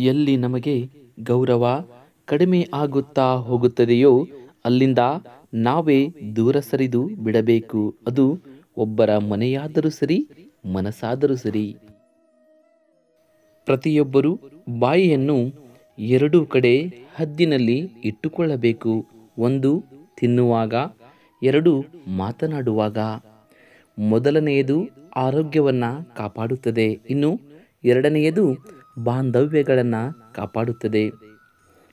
ಎಲ್ಲಿ ನಮಗೆ ಗೌರವ ಕಡಿಮೆ ಆಗುತ್ತಾ ಹೋಗುತ್ತದೆಯೋ ಅಲ್ಲಿಂದ ನಾವೇ ದೂರ ಸರಿದು ಬಿಡಬೇಕು. ಅದು ಒಬ್ಬರ ಮನೆಯಾದರೂ ಸರಿ, ಮನಸ್ಸಾದರೂ ಸರಿ. ಪ್ರತಿಯೊಬ್ಬರೂ ಬಾಯಿಯನ್ನು ಎರಡೂ ಕಡೆ ಹದ್ದಿನಲ್ಲಿ ಇಟ್ಟುಕೊಳ್ಳಬೇಕು. ಒಂದು ತಿನ್ನುವಾಗ, ಎರಡು ಮಾತನಾಡುವಾಗ. ಮೊದಲನೆಯದು ಆರೋಗ್ಯವನ್ನು ಕಾಪಾಡುತ್ತದೆ, ಇನ್ನು ಎರಡನೆಯದು ಬಾಂಧವ್ಯಗಳನ್ನು ಕಾಪಾಡುತ್ತದೆ.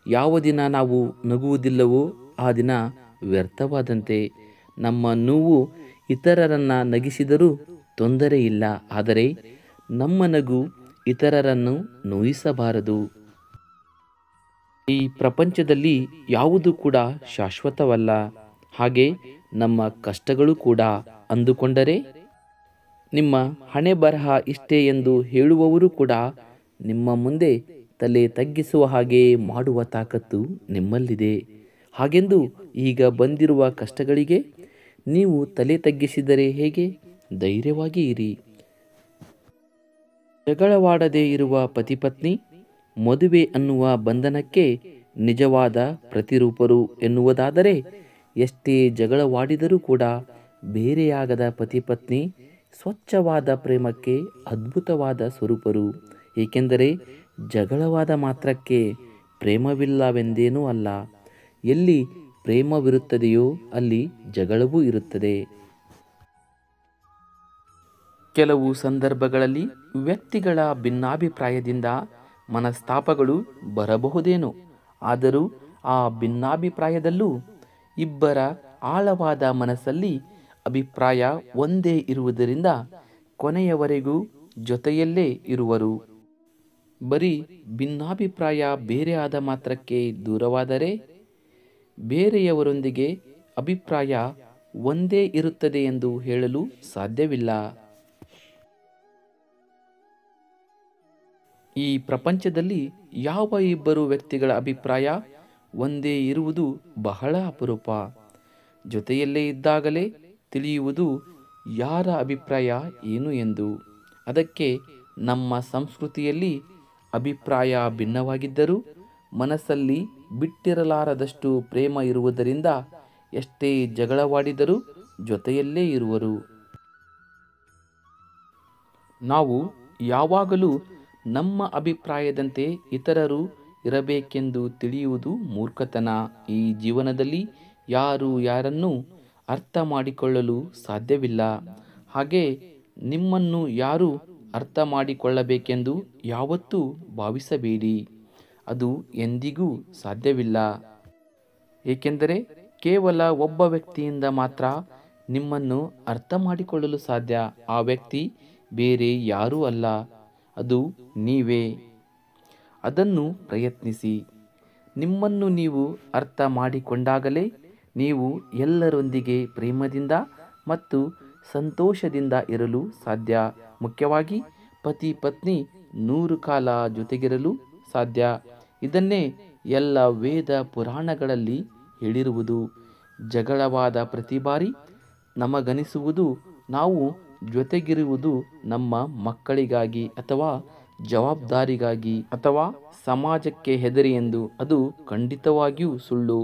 ಯಾವ ದಿನ ನಾವು ನಗುವುದಿಲ್ಲವೋ ಆ ದಿನ ವ್ಯರ್ಥವಾದಂತೆ. ನಮ್ಮ ನೋವು ಇತರರನ್ನು ನಗಿಸಿದರೂ ತೊಂದರೆ ಇಲ್ಲ, ಆದರೆ ನಮ್ಮ ನಗು ಇತರರನ್ನು ನೋಯಿಸಬಾರದು. ಈ ಪ್ರಪಂಚದಲ್ಲಿ ಯಾವುದು ಕೂಡ ಶಾಶ್ವತವಲ್ಲ, ಹಾಗೆ ನಮ್ಮ ಕಷ್ಟಗಳು ಕೂಡ. ಅಂದುಕೊಂಡರೆ ನಿಮ್ಮ ಹಣೆ ಬರಹ ಇಷ್ಟೇ ಎಂದು ಹೇಳುವವರು ಕೂಡ ನಿಮ್ಮ ಮುಂದೆ ತಲೆ ತಗ್ಗಿಸುವ ಹಾಗೆ ಮಾಡುವ ತಾಕತ್ತು ನಿಮ್ಮಲ್ಲಿದೆ. ಹಾಗೆಂದು ಈಗ ಬಂದಿರುವ ಕಷ್ಟಗಳಿಗೆ ನೀವು ತಲೆ ತಗ್ಗಿಸಿದರೆ ಹೇಗೆ? ಧೈರ್ಯವಾಗಿ ಇರಿ. ಜಗಳವಾಡದೇ ಇರುವ ಪತಿಪತ್ನಿ ಮದುವೆ ಅನ್ನುವ ಬಂಧನಕ್ಕೆ ನಿಜವಾದ ಪ್ರತಿರೂಪರು ಎನ್ನುವುದಾದರೆ, ಎಷ್ಟೇ ಜಗಳವಾಡಿದರೂ ಕೂಡ ಬೇರೆಯಾಗದ ಪತಿಪತ್ನಿ ಸ್ವಚ್ಛವಾದ ಪ್ರೇಮಕ್ಕೆ ಅದ್ಭುತವಾದ ಸ್ವರೂಪರು. ಏಕೆಂದರೆ ಜಗಳವಾದ ಮಾತ್ರಕ್ಕೆ ಪ್ರೇಮವಿಲ್ಲವೆಂದೇನೂ ಅಲ್ಲ. ಎಲ್ಲಿ ಪ್ರೇಮವಿರುತ್ತದೆಯೋ ಅಲ್ಲಿ ಜಗಳವೂ ಇರುತ್ತದೆ. ಕೆಲವು ಸಂದರ್ಭಗಳಲ್ಲಿ ವ್ಯಕ್ತಿಗಳ ಭಿನ್ನಾಭಿಪ್ರಾಯದಿಂದ ಮನಸ್ತಾಪಗಳು ಬರಬಹುದೇನೋ, ಆದರೂ ಆ ಭಿನ್ನಾಭಿಪ್ರಾಯದಲ್ಲೂ ಇಬ್ಬರ ಆಳವಾದ ಮನಸ್ಸಲ್ಲಿ ಅಭಿಪ್ರಾಯ ಒಂದೇ ಇರುವುದರಿಂದ ಕೊನೆಯವರೆಗೂ ಜೊತೆಯಲ್ಲೇ ಇರುವರು. ಬರೀ ಭಿನ್ನಾಭಿಪ್ರಾಯ ಬೇರೆ ಆದ ಮಾತ್ರಕ್ಕೆ ದೂರವಾದರೆ ಬೇರೆಯವರೊಂದಿಗೆ ಅಭಿಪ್ರಾಯ ಒಂದೇ ಇರುತ್ತದೆ ಎಂದು ಹೇಳಲು ಸಾಧ್ಯವಿಲ್ಲ. ಈ ಪ್ರಪಂಚದಲ್ಲಿ ಯಾವ ಇಬ್ಬರು ವ್ಯಕ್ತಿಗಳ ಅಭಿಪ್ರಾಯ ಒಂದೇ ಇರುವುದು ಬಹಳ ಅಪರೂಪ. ಜೊತೆಯಲ್ಲೇ ಇದ್ದಾಗಲೇ ತಿಳಿಯುವುದು ಯಾರ ಅಭಿಪ್ರಾಯ ಏನು ಎಂದು. ಅದಕ್ಕೆ ನಮ್ಮ ಸಂಸ್ಕೃತಿಯಲ್ಲಿ ಅಭಿಪ್ರಾಯ ಭಿನ್ನವಾಗಿದ್ದರೂ ಮನಸ್ಸಲ್ಲಿ ಬಿಟ್ಟಿರಲಾರದಷ್ಟು ಪ್ರೇಮ ಇರುವುದರಿಂದ ಎಷ್ಟೇ ಜಗಳವಾಡಿದರೂ ಜೊತೆಯಲ್ಲೇ ಇರುವರು. ನಾವು ಯಾವಾಗಲೂ ನಮ್ಮ ಅಭಿಪ್ರಾಯದಂತೆ ಇತರರು ಇರಬೇಕೆಂದು ತಿಳಿಯುವುದು ಮೂರ್ಖತನ. ಈ ಜೀವನದಲ್ಲಿ ಯಾರು ಯಾರನ್ನೂ ಅರ್ಥ ಮಾಡಿಕೊಳ್ಳಲು ಸಾಧ್ಯವಿಲ್ಲ. ಹಾಗೆ ನಿಮ್ಮನ್ನು ಯಾರು ಅರ್ಥ ಮಾಡಿಕೊಳ್ಳಬೇಕೆಂದು ಯಾವತ್ತೂ ಭಾವಿಸಬೇಡಿ. ಅದು ಎಂದಿಗೂ ಸಾಧ್ಯವಿಲ್ಲ. ಏಕೆಂದರೆ ಕೇವಲ ಒಬ್ಬ ವ್ಯಕ್ತಿಯಿಂದ ಮಾತ್ರ ನಿಮ್ಮನ್ನು ಅರ್ಥ ಮಾಡಿಕೊಳ್ಳಲು ಸಾಧ್ಯ. ಆ ವ್ಯಕ್ತಿ ಬೇರೆ ಯಾರೂ ಅಲ್ಲ, ಅದು ನೀವೇ. ಅದನ್ನು ಪ್ರಯತ್ನಿಸಿ. ನಿಮ್ಮನ್ನು ನೀವು ಅರ್ಥ ಮಾಡಿಕೊಂಡಾಗಲೇ ನೀವು ಎಲ್ಲರೊಂದಿಗೆ ಪ್ರೇಮದಿಂದ ಮತ್ತು ಸಂತೋಷದಿಂದ ಇರಲು ಸಾಧ್ಯ. ಮುಖ್ಯವಾಗಿ ಪತಿ ಪತ್ನಿ 100 ಕಾಲ ಜೊತೆಗಿರಲು ಸಾಧ್ಯ. ಇದನ್ನೇ ಎಲ್ಲ ವೇದ ಪುರಾಣಗಳಲ್ಲಿ ಹೇಳಿರುವುದು. ಜಗಳವಾದ ಪ್ರತಿ ಬಾರಿ ನಮಗನಿಸುವುದು ನಾವು ಜೊತೆಗಿರುವುದು ನಮ್ಮ ಮಕ್ಕಳಿಗಾಗಿ ಅಥವಾ ಜವಾಬ್ದಾರಿಗಾಗಿ ಅಥವಾ ಸಮಾಜಕ್ಕೆ ಹೆದರಿ ಎಂದು. ಅದು ಖಂಡಿತವಾಗಿಯೂ ಸುಳ್ಳು.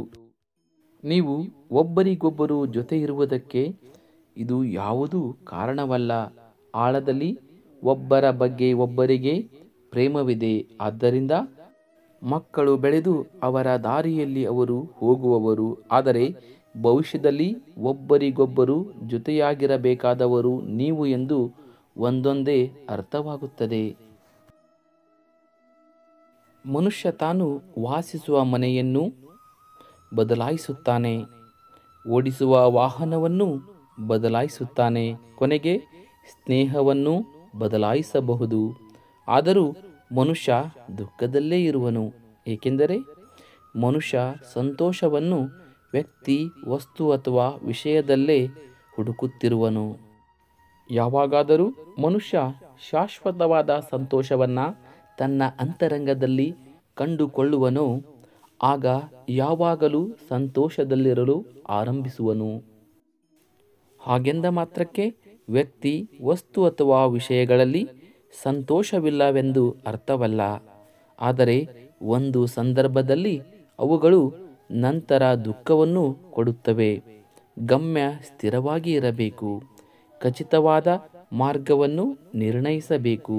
ನೀವು ಒಬ್ಬರಿಗೊಬ್ಬರು ಜೊತೆ ಇರುವುದಕ್ಕೆ ಇದು ಯಾವುದೂ ಕಾರಣವಲ್ಲ. ಆಳದಲ್ಲಿ ಒಬ್ಬರ ಬಗ್ಗೆ ಒಬ್ಬರಿಗೆ ಪ್ರೇಮವಿದೆ. ಆದ್ದರಿಂದ ಮಕ್ಕಳು ಬೆಳೆದು ಅವರ ದಾರಿಯಲ್ಲಿ ಅವರು ಹೋಗುವವರು. ಆದರೆ ಭವಿಷ್ಯದಲ್ಲಿ ಒಬ್ಬರಿಗೊಬ್ಬರು ಜೊತೆಯಾಗಿರಬೇಕಾದವರು ನೀವು ಎಂದು ಒಂದೊಂದೇ ಅರ್ಥವಾಗುತ್ತದೆ. ಮನುಷ್ಯ ತಾನು ವಾಸಿಸುವ ಮನೆಯನ್ನು ಬದಲಾಯಿಸುತ್ತಾನೆ, ಓಡಿಸುವ ವಾಹನವನ್ನು ಬದಲಾಯಿಸುತ್ತಾನೆ, ಕೊನೆಗೆ ಸ್ನೇಹವನ್ನು ಬದಲಾಯಿಸಬಹುದು. ಆದರೂ ಮನುಷ್ಯ ದುಃಖದಲ್ಲೇ ಇರುವನು. ಏಕೆಂದರೆ ಮನುಷ್ಯ ಸಂತೋಷವನ್ನು ವ್ಯಕ್ತಿ, ವಸ್ತು ಅಥವಾ ವಿಷಯದಲ್ಲೇ ಹುಡುಕುತ್ತಿರುವನು. ಯಾವಾಗಾದರೂ ಮನುಷ್ಯ ಶಾಶ್ವತವಾದ ಸಂತೋಷವನ್ನು ತನ್ನ ಅಂತರಂಗದಲ್ಲಿ ಕಂಡುಕೊಳ್ಳುವನೋ ಆಗ ಯಾವಾಗಲೂ ಸಂತೋಷದಲ್ಲಿರಲು ಆರಂಭಿಸುವನು. ಹಾಗೆಂದ ಮಾತ್ರಕ್ಕೆ ವ್ಯಕ್ತಿ, ವಸ್ತು ಅಥವಾ ವಿಷಯಗಳಲ್ಲಿ ಸಂತೋಷವಿಲ್ಲವೆಂದು ಅರ್ಥವಲ್ಲ. ಆದರೆ ಒಂದು ಸಂದರ್ಭದಲ್ಲಿ ಅವುಗಳು ನಂತರ ದುಃಖವನ್ನು ಕೊಡುತ್ತವೆ. ಗಮ್ಯ ಸ್ಥಿರವಾಗಿ ಇರಬೇಕು. ಖಚಿತವಾದ ಮಾರ್ಗವನ್ನು ನಿರ್ಣಯಿಸಬೇಕು.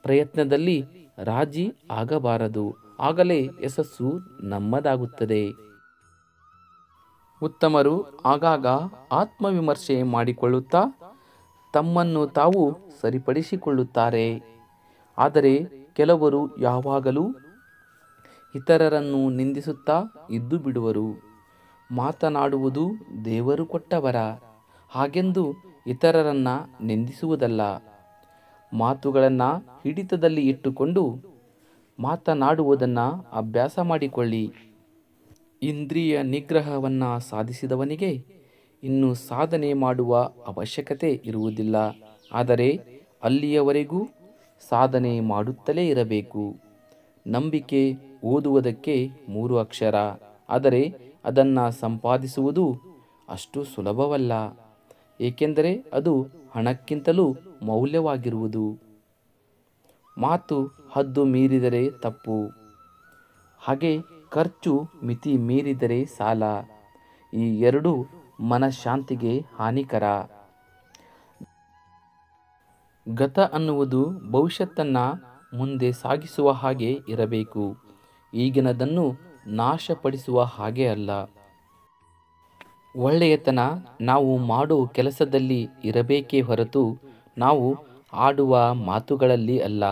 ಪ್ರಯತ್ನದಲ್ಲಿ ರಾಜಿ ಆಗಬಾರದು. ಆಗಲೇ ಯಶಸ್ಸು ನಮ್ಮದಾಗುತ್ತದೆ. ಉತ್ತಮರು ಆಗಾಗ ಆತ್ಮವಿಮರ್ಶೆ ಮಾಡಿಕೊಳ್ಳುತ್ತಾ ತಮ್ಮನ್ನು ತಾವು ಸರಿಪಡಿಸಿಕೊಳ್ಳುತ್ತಾರೆ. ಆದರೆ ಕೆಲವರು ಯಾವಾಗಲೂ ಇತರರನ್ನು ನಿಂದಿಸುತ್ತಾ ಇದ್ದು ಬಿಡುವರು. ಮಾತನಾಡುವುದು ದೇವರು ಕೊಟ್ಟ ವರ, ಹಾಗೆಂದು ಇತರರನ್ನ ನಿಂದಿಸುವುದಲ್ಲ. ಮಾತುಗಳನ್ನು ಹಿಡಿತದಲ್ಲಿ ಇಟ್ಟುಕೊಂಡು ಮಾತನಾಡುವುದನ್ನು ಅಭ್ಯಾಸ ಮಾಡಿಕೊಳ್ಳಿ. ಇಂದ್ರಿಯ ನಿಗ್ರಹವನ್ನು ಸಾಧಿಸಿದವನಿಗೆ ಇನ್ನು ಸಾಧನೆ ಮಾಡುವ ಅವಶ್ಯಕತೆ ಇರುವುದಿಲ್ಲ. ಆದರೆ ಅಲ್ಲಿಯವರೆಗೂ ಸಾಧನೆ ಮಾಡುತ್ತಲೇ ಇರಬೇಕು. ನಂಬಿಕೆ ಓದುವುದಕ್ಕೆ 3 ಅಕ್ಷರ, ಆದರೆ ಅದನ್ನು ಸಂಪಾದಿಸುವುದು ಅಷ್ಟು ಸುಲಭವಲ್ಲ. ಏಕೆಂದರೆ ಅದು ಹಣಕ್ಕಿಂತಲೂ ಮೌಲ್ಯವಾಗಿರುವುದು. ಮಾತು ಹದ್ದು ಮೀರಿದರೆ ತಪ್ಪು, ಹಾಗೆ ಖರ್ಚು ಮಿತಿ ಮೀರಿದರೆ ಸಾಲ. ಈ ಎರಡೂ ಮನಃಶಾಂತಿಗೆ ಹಾನಿಕರ. ಗತ ಅನ್ನುವುದು ಭವಿಷ್ಯತ್ತನ್ನು ಮುಂದೆ ಸಾಗಿಸುವ ಹಾಗೆ ಇರಬೇಕು, ಈಗಿನದನ್ನು ನಾಶಪಡಿಸುವ ಹಾಗೆ ಅಲ್ಲ. ಒಳ್ಳೆಯತನ ನಾವು ಮಾಡೋ ಕೆಲಸದಲ್ಲಿ ಇರಬೇಕೇ ಹೊರತು ನಾವು ಆಡುವ ಮಾತುಗಳಲ್ಲಿ ಅಲ್ಲ.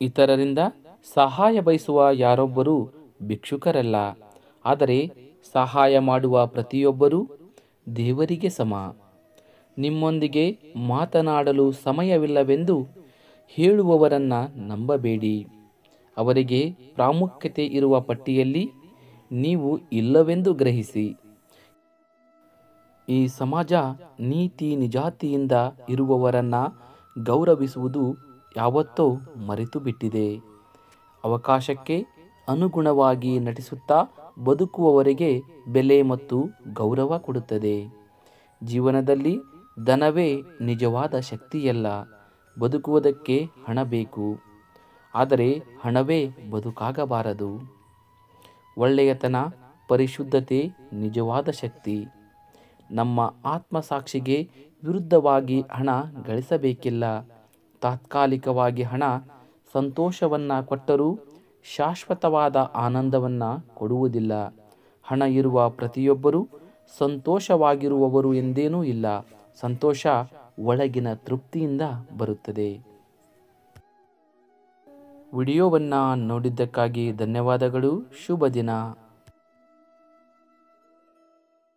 ಇತರರಿಂದ ಸಹಾಯ ಬಯಸುವ ಯಾರೊಬ್ಬರೂ ಭಿಕ್ಷುಕರಲ್ಲ. ಆದರೆ ಸಹಾಯ ಮಾಡುವ ಪ್ರತಿಯೊಬ್ಬರೂ ದೇವರಿಗೆ ಸಮ. ನಿಮ್ಮೊಂದಿಗೆ ಮಾತನಾಡಲು ಸಮಯವಿಲ್ಲವೆಂದು ಹೇಳುವವರನ್ನು ನಂಬಬೇಡಿ. ಅವರಿಗೆ ಪ್ರಾಮುಖ್ಯತೆ ಇರುವ ಪಟ್ಟಿಯಲ್ಲಿ ನೀವು ಇಲ್ಲವೆಂದು ಗ್ರಹಿಸಿ. ಈ ಸಮಾಜ ನೀತಿ ನಿಜಾತಿಯಿಂದ ಇರುವವರನ್ನ ಗೌರವಿಸುವುದು ಯಾವತ್ತೋ ಮರೆತು ಬಿಟ್ಟಿದೆ. ಅವಕಾಶಕ್ಕೆ ಅನುಗುಣವಾಗಿ ನಟಿಸುತ್ತಾ ಬದುಕುವವರಿಗೆ ಬೆಲೆ ಮತ್ತು ಗೌರವ ಕೊಡುತ್ತದೆ. ಜೀವನದಲ್ಲಿ ಧನವೇ ನಿಜವಾದ ಶಕ್ತಿಯಲ್ಲ. ಬದುಕುವುದಕ್ಕೆ ಹಣ ಬೇಕು, ಆದರೆ ಹಣವೇ ಬದುಕಾಗಬಾರದು. ಒಳ್ಳೆಯತನ, ಪರಿಶುದ್ಧತೆ ನಿಜವಾದ ಶಕ್ತಿ. ನಮ್ಮ ಆತ್ಮಸಾಕ್ಷಿಗೆ ವಿರುದ್ಧವಾಗಿ ಹಣ ಗಳಿಸಬೇಕಿಲ್ಲ. ತಾತ್ಕಾಲಿಕವಾಗಿ ಹಣ ಸಂತೋಷವನ್ನು ಕೊಟ್ಟರೂ ಶಾಶ್ವತವಾದ ಆನಂದವನ್ನು ಕೊಡುವುದಿಲ್ಲ. ಹಣ ಇರುವ ಪ್ರತಿಯೊಬ್ಬರೂ ಸಂತೋಷವಾಗಿರುವವರು ಎಂದೇನೂ ಇಲ್ಲ. ಸಂತೋಷ ಒಳಗಿನ ತೃಪ್ತಿಯಿಂದ ಬರುತ್ತದೆ. ವಿಡಿಯೋವನ್ನು ನೋಡಿದ್ದಕ್ಕಾಗಿ ಧನ್ಯವಾದಗಳು. ಶುಭ ದಿನ.